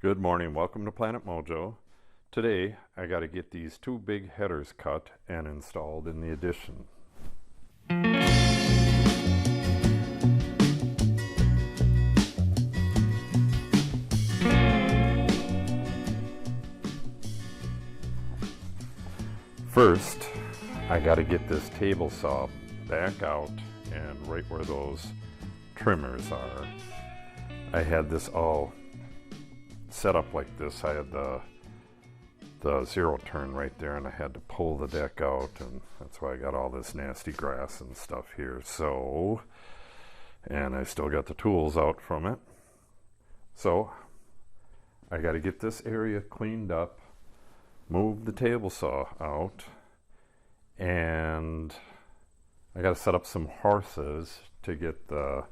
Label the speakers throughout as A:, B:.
A: Good morning, welcome to Planet Mojo. Today I got to get these two big headers cut and installed in the addition. First, I got to get this table saw back out and right where those trimmers are. I had this all set up like this. I had the zero turn right there and I had to pull the deck out, and that's why I got all this nasty grass and stuff here. So, and I still got the tools out from it. So I got to get this area cleaned up, move the table saw out, and I got to set up some horses to get the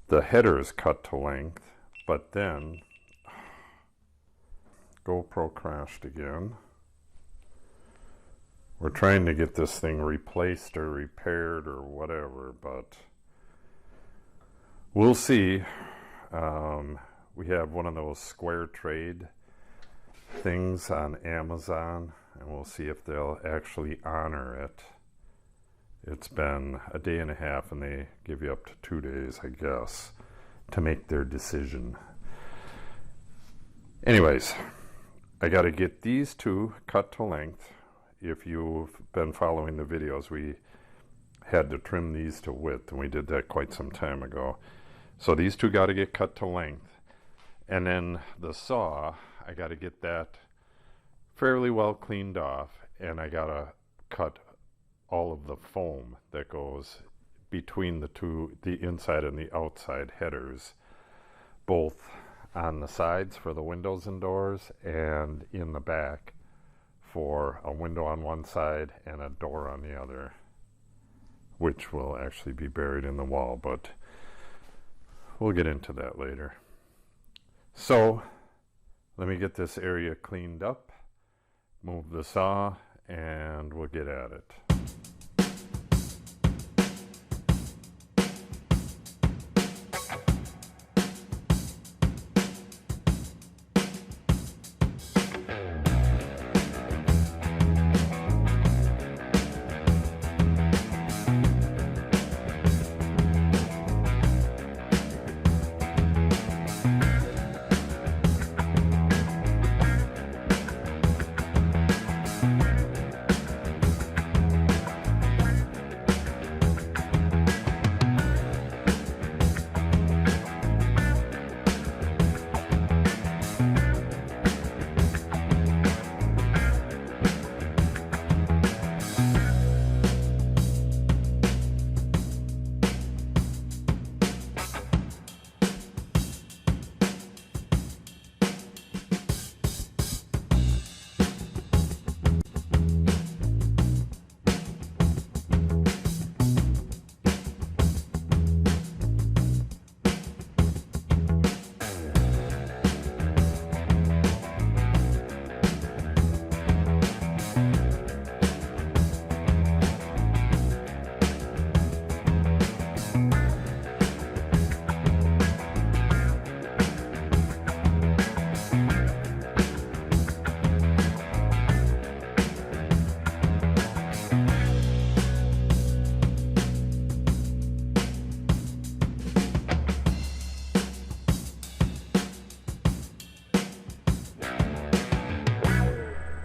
A: headers cut to length. But then GoPro crashed again. We're trying to get this thing replaced or repaired or whatever, but we'll see. We have one of those square trade things on Amazon, and we'll see if they'll actually honor it. It's been a day and a half, and they give you up to 2 days, I guess, to make their decision. Anyways, I got to get these two cut to length. If you've been following the videos, we had to trim these to width, and we did that quite some time ago. So these two got to get cut to length. And then the saw, I got to get that fairly well cleaned off, and I got to cut all of the foam that goes between the two, the inside and the outside headers, both on the sides for the windows and doors, and in the back for a window on one side and a door on the other, which will actually be buried in the wall, but we'll get into that later. So let me get this area cleaned up, move the saw, and we'll get at it.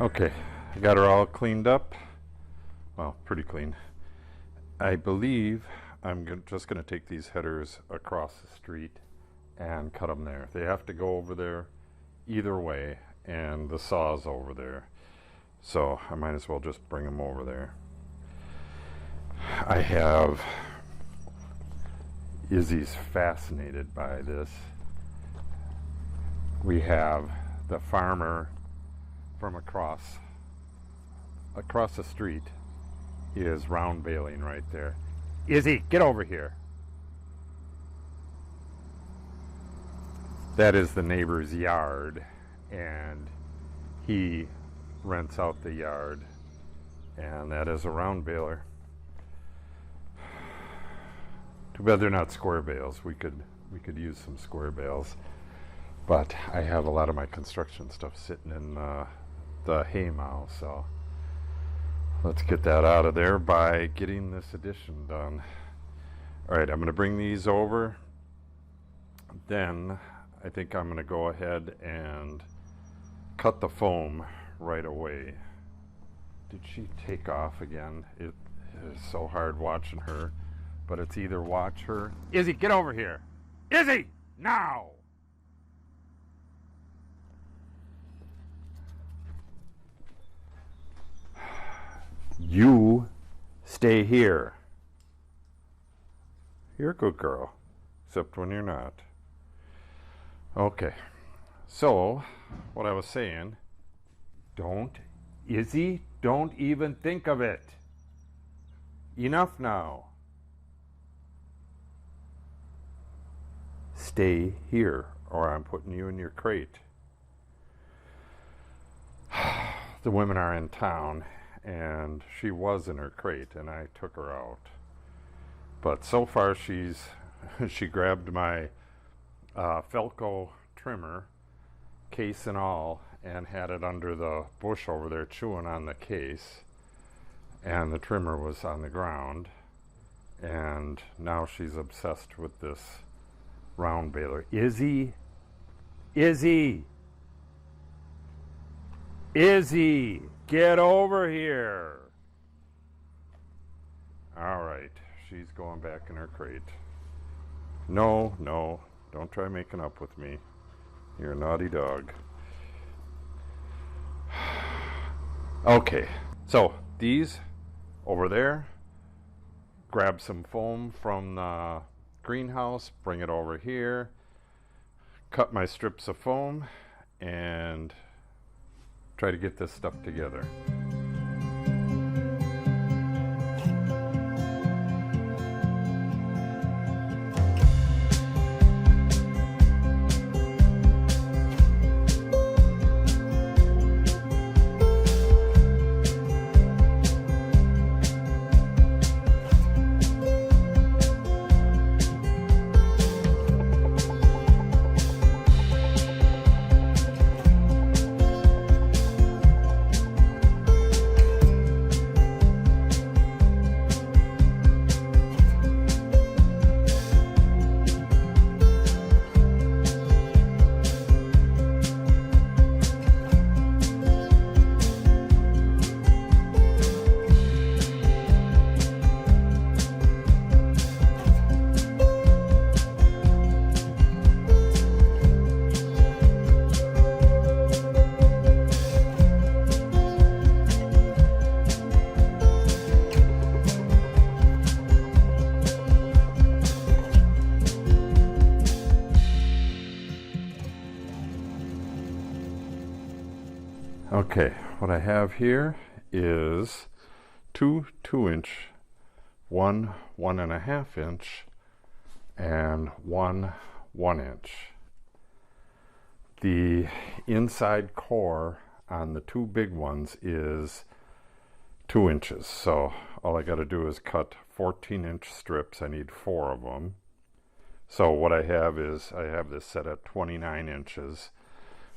A: Okay, I got her all cleaned up. Well, pretty clean. I believe I'm just going to take these headers across the street and cut them there. They have to go over there either way, and the saw's over there. So I might as well just bring them over there. I have Izzy's fascinated by this. We have the farmer from across the street is round baling right there. Izzy, get over here. That is the neighbor's yard, and he rents out the yard, and that is a round baler. Too bad they're not square bales. We could use some square bales. But I have a lot of my construction stuff sitting in the hay mow, so let's get that out of there by getting this addition done. All right, I'm going to bring these over. Then I think I'm going to go ahead and cut the foam right away. Did she take off again? It is so hard watching her, but it's either watch her. Izzy, get over here. Izzy, now! You stay here. You're a good girl, except when you're not. Okay, so what I was saying, Izzy, don't even think of it. Enough now. Stay here, or I'm putting you in your crate. The women are in town, and she was in her crate, and I took her out. But so far she grabbed my Felco trimmer, case and all, and had it under the bush over there chewing on the case, and the trimmer was on the ground, and now she's obsessed with this round baler. Izzy, get over here. All right, she's going back in her crate. No, don't try making up with me. You're a naughty dog. Okay, so these over there, grab some foam from the greenhouse, bring it over here, cut my strips of foam, and try to get this stuff together. Okay, what I have here is two 2-inch, one 1.5 inch, and one 1-inch. The inside core on the two big ones is 2 inches, so all I got to do is cut 14-inch strips. I need 4 of them. So what I have is, I have this set at 29 inches.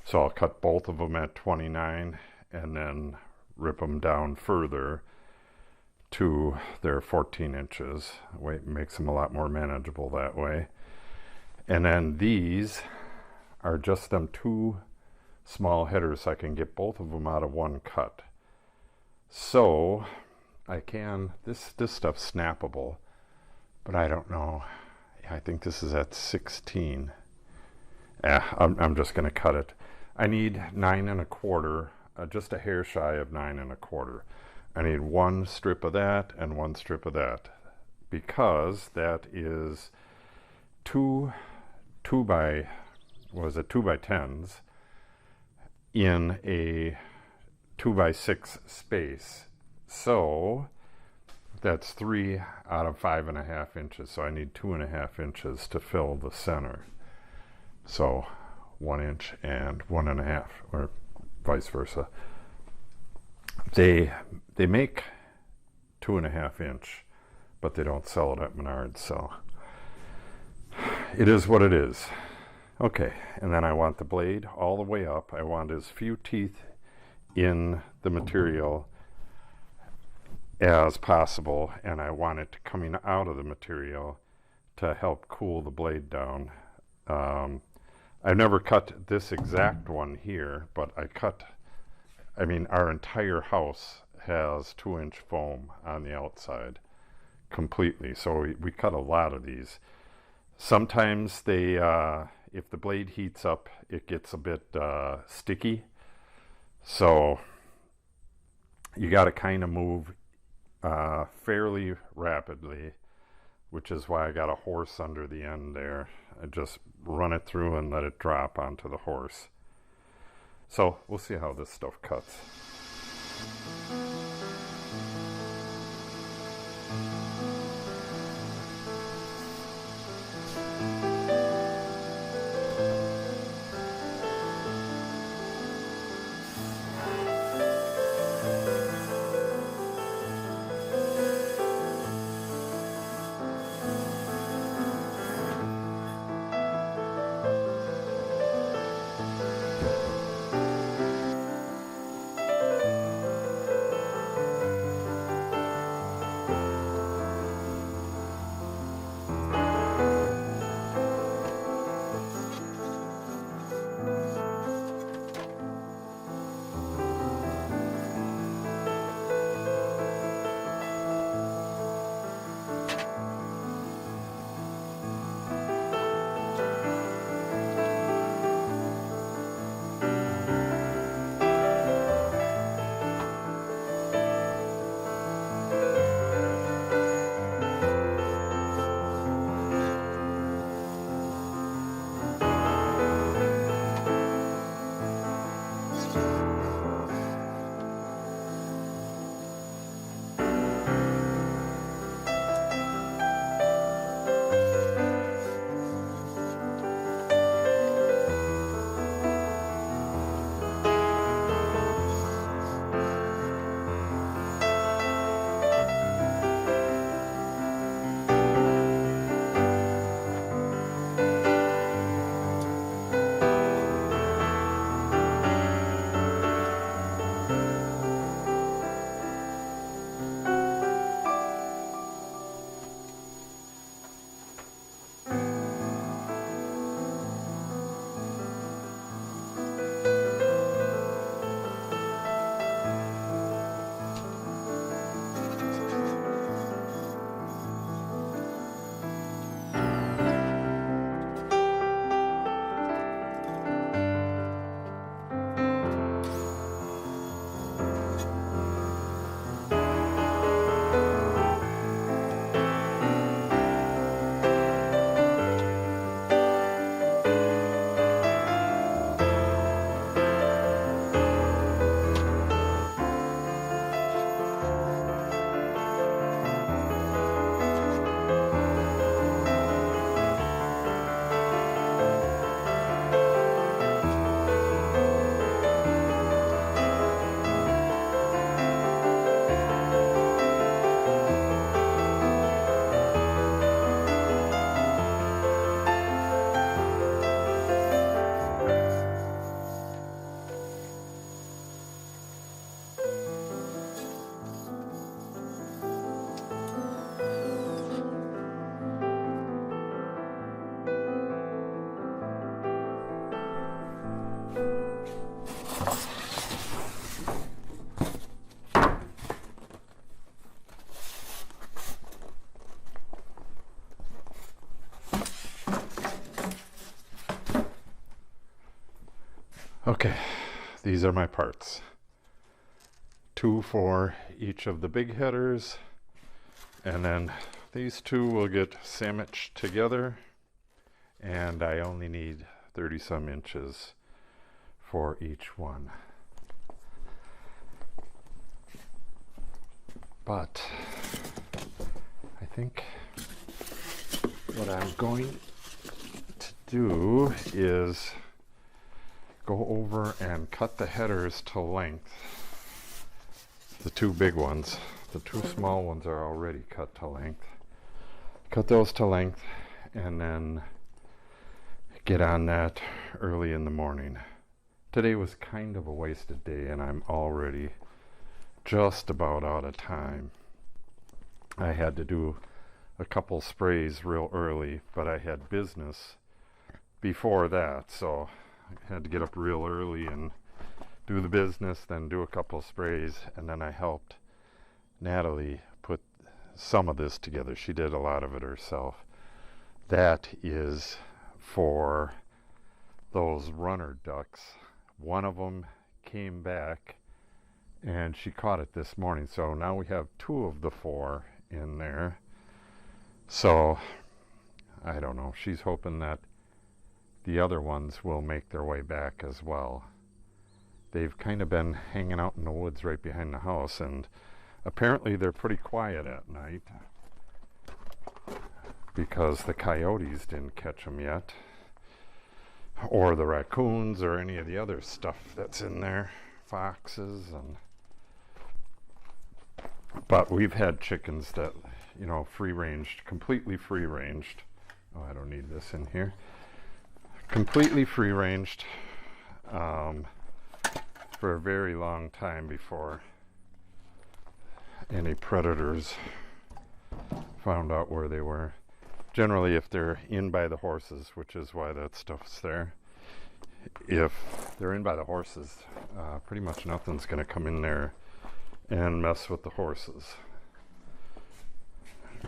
A: So I'll cut both of them at 29 and then rip them down further to their 14 inches. It makes them a lot more manageable that way. And then these are just them 2 small headers, so I can get both of them out of one cut. So I can, this stuff's snappable, but I don't know. I think this is at 16. I'm just going to cut it. I need 9 1/4, just a hair shy of 9 1/4. I need 1 strip of that and 1 strip of that, because that is 2 by 10s in a 2 by 6 space. So that's 3 out of 5.5 inches. So I need 2.5 inches to fill the center. So 1 inch and 1.5, or vice versa. They make 2.5 inch, but they don't sell it at Menards, so it is what it is. Okay, and then I want the blade all the way up. I want as few teeth in the material as possible, and I want it coming out of the material to help cool the blade down. I've never cut this exact one here, but I mean, our entire house has 2-inch foam on the outside completely, so we cut a lot of these. Sometimes they, if the blade heats up, it gets a bit sticky, so you got to kind of move fairly rapidly, which is why I got a horse under the end there. I just run it through and let it drop onto the horse. So we'll see how this stuff cuts. Okay, these are my parts. 2 for each of the big headers, and then these 2 will get sandwiched together, and I only need 30 some inches for each one. But I think what I'm going to do is go over and cut the headers to length. The 2 big ones. The 2 small ones are already cut to length. Cut those to length and then get on that early in the morning. Today was kind of a wasted day, and I'm already just about out of time. I had to do a couple sprays real early, but I had business before that, so I had to get up real early and do the business, then do a couple sprays, and then I helped Natalie put some of this together. She did a lot of it herself. That is for those runner ducks. One of them came back and she caught it this morning, so now we have 2 of the 4 in there. So I don't know, she's hoping that the other ones will make their way back as well. They've kind of been hanging out in the woods right behind the house, and apparently they're pretty quiet at night because the coyotes didn't catch them yet, or the raccoons, or any of the other stuff that's in there, foxes. But we've had chickens that, you know, free-ranged, completely free-ranged. Oh, I don't need this in here. Completely free-ranged for a very long time before any predators found out where they were. Generally, if they're in by the horses, which is why that stuff's there, if they're in by the horses, pretty much nothing's going to come in there and mess with the horses.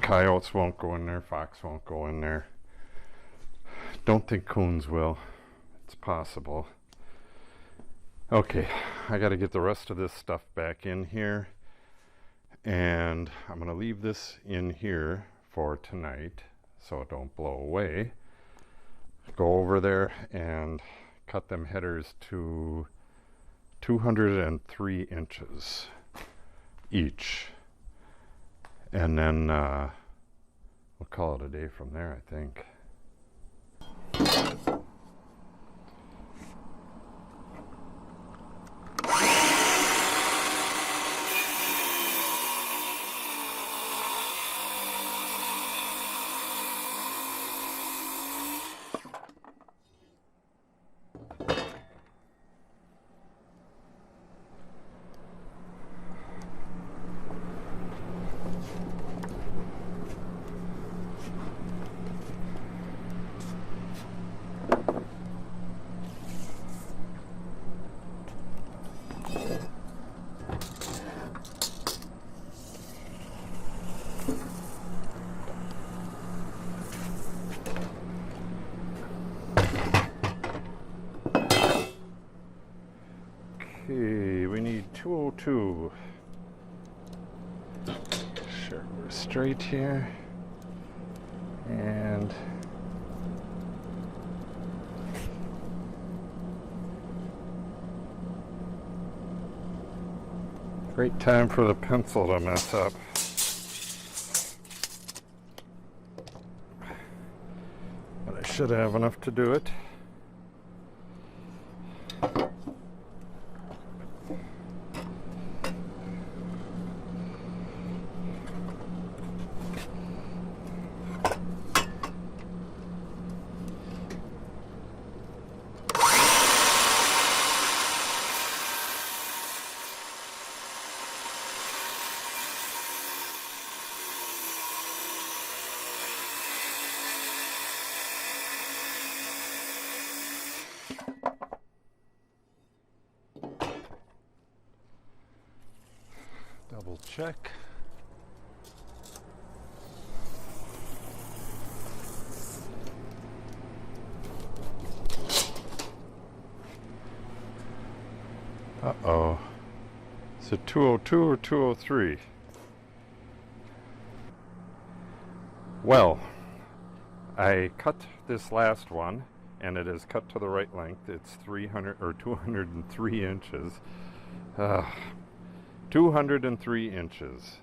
A: Coyotes won't go in there, fox won't go in there. Don't think coons will. It's possible. Okay, I got to get the rest of this stuff back in here, and I'm going to leave this in here for tonight so it don't blow away. Go over there and cut them headers to 203 inches each, and then we'll call it a day from there, I think. Okay, we need 202. Sure, we're straight here. And great time for the pencil to mess up. But I should have enough to do it. Double check. Uh-oh. Is it 202 or 203? Well, I cut this last one, and it is cut to the right length. It's 300 or 203 inches. 203 inches.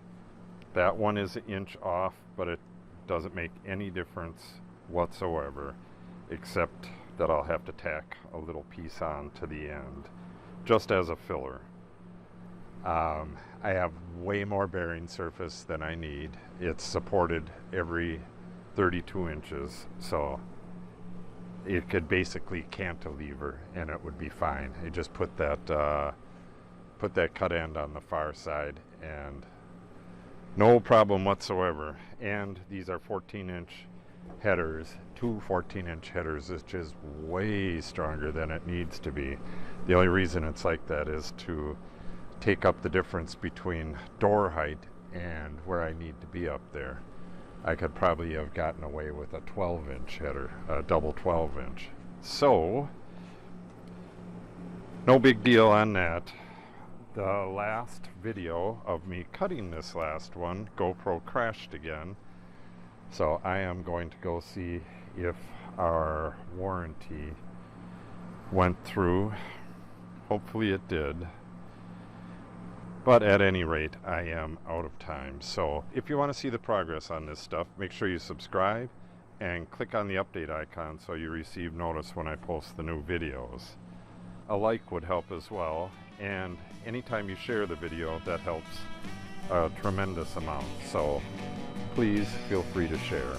A: That one is an inch off, but it doesn't make any difference whatsoever, except that I'll have to tack a little piece on to the end, just as a filler. I have way more bearing surface than I need. It's supported every 32 inches, so it could basically cantilever and it would be fine. You just put that cut end on the far side and no problem whatsoever. And these are 14-inch headers, two 14-inch headers, which is way stronger than it needs to be. The only reason it's like that is to take up the difference between door height and where I need to be up there. I could probably have gotten away with a 12-inch header, a double 12-inch. So, no big deal on that. The last video of me cutting this last one, GoPro crashed again. So I am going to go see if our warranty went through. Hopefully it did. But at any rate, I am out of time. So if you want to see the progress on this stuff, make sure you subscribe and click on the update icon so you receive notice when I post the new videos. A like would help as well, and anytime you share the video, that helps a tremendous amount. So please feel free to share.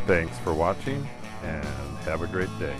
A: Thanks for watching and have a great day.